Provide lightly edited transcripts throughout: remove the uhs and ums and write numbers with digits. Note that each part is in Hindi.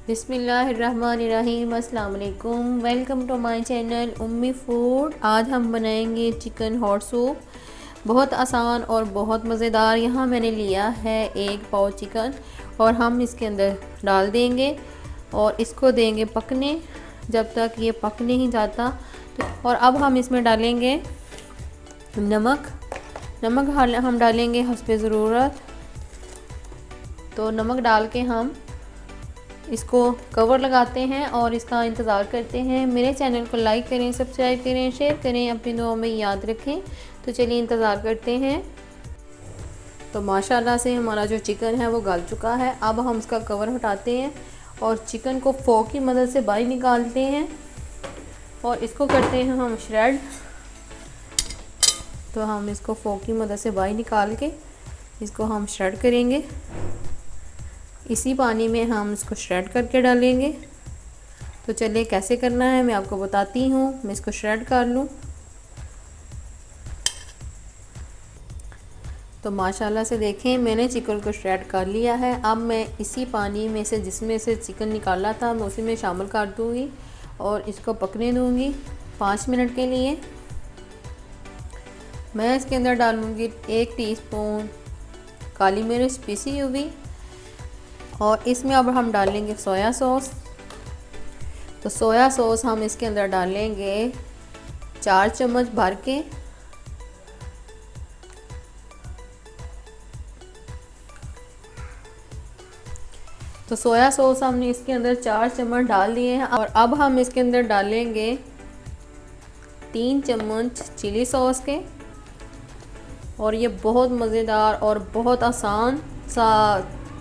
बिस्मिल्लाहिर्रहमानिर्रहीम। अस्सलाम वालेकुम। Welcome to my channel Ummi food. आज हम बनाएंगे चिकन हॉट सूप। बहुत आसान और बहुत मज़ेदार। यहाँ मैंने लिया है 1 पाव चिकन और हम इसके अंदर डाल देंगे और इसको देंगे पकने जब तक ये पक नहीं जाता। और अब हम इसमें डालेंगे नमक। हम डालेंगे हस्बे ज़रूरत। तो नमक डाल के हम इसको कवर लगाते हैं और इसका इंतज़ार करते हैं। मेरे चैनल को लाइक करें, सब्सक्राइब करें, शेयर करें, अपनी दुआओं में याद रखें। तो चलिए इंतज़ार करते हैं। तो माशाल्लाह से हमारा जो चिकन है वो गल चुका है। अब हम इसका कवर हटाते हैं और चिकन को फोक की मदद से बाहर निकालते हैं और इसको करते हैं हम श्रेड। तो हम इसको फोक की मदद से बाहर निकाल के इसको हम श्रेड करेंगे। इसी पानी में हम इसको श्रेड करके डालेंगे। तो चलिए कैसे करना है मैं आपको बताती हूँ। मैं इसको श्रेड कर लूँ। तो माशाल्लाह से देखें मैंने चिकन को श्रेड कर लिया है। अब मैं इसी पानी में से जिसमें से चिकन निकाला था मैं उसी में शामिल कर दूँगी और इसको पकने दूँगी 5 मिनट के लिए। मैं इसके अंदर डालूँगी 1 टीस्पून काली मिर्च पिसी हुई और इसमें अब हम डालेंगे सोया सॉस। तो सोया सॉस हम इसके अंदर डालेंगे 4 चम्मच भर के। तो सोया सॉस हमने इसके अंदर 4 चम्मच डाल दिए हैं और अब हम इसके अंदर डालेंगे 3 चम्मच चिली सॉस के। और ये बहुत मज़ेदार और बहुत आसान सा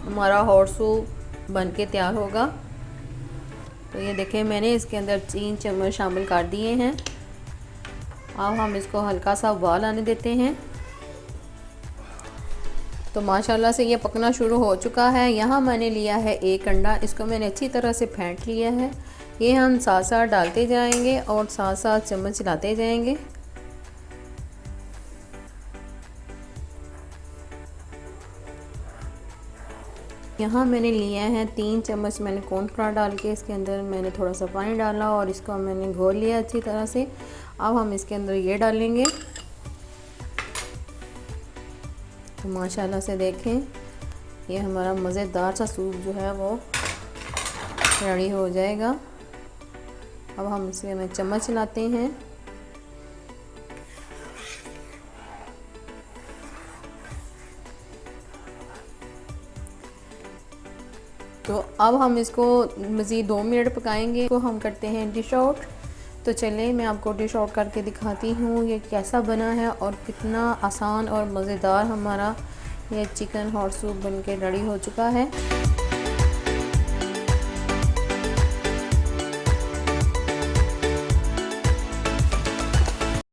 हमारा हॉट सूप बन के तैयार होगा। तो ये देखें मैंने इसके अंदर 3 चम्मच शामिल कर दिए हैं। अब हम इसको हल्का सा उबाल आने देते हैं। तो माशाल्लाह से ये पकना शुरू हो चुका है। यहाँ मैंने लिया है 1 अंडा। इसको मैंने अच्छी तरह से फेंट लिया है। ये हम साथ साथ डालते जाएंगे और साथ साथ चम्मच चलाते जाएंगे। यहाँ मैंने लिया है 3 चम्मच मैंने कॉर्नफ्लोर डाल के इसके अंदर मैंने थोड़ा सा पानी डाला और इसको मैंने घोल लिया अच्छी तरह से। अब हम इसके अंदर ये डालेंगे। तो माशाल्लाह से देखें ये हमारा मज़ेदार सा सूप जो है वो रेडी हो जाएगा। अब हम इसे में चम्मच चलाते हैं। तो अब हम इसको मज़ीद 2 मिनट पकाएंगे। तो हम करते हैं डिश आउट। तो चलिए मैं आपको डिश आउट करके दिखाती हूँ ये कैसा बना है और कितना आसान और मज़ेदार हमारा ये चिकन हॉट सूप बनके रेडी हो चुका है।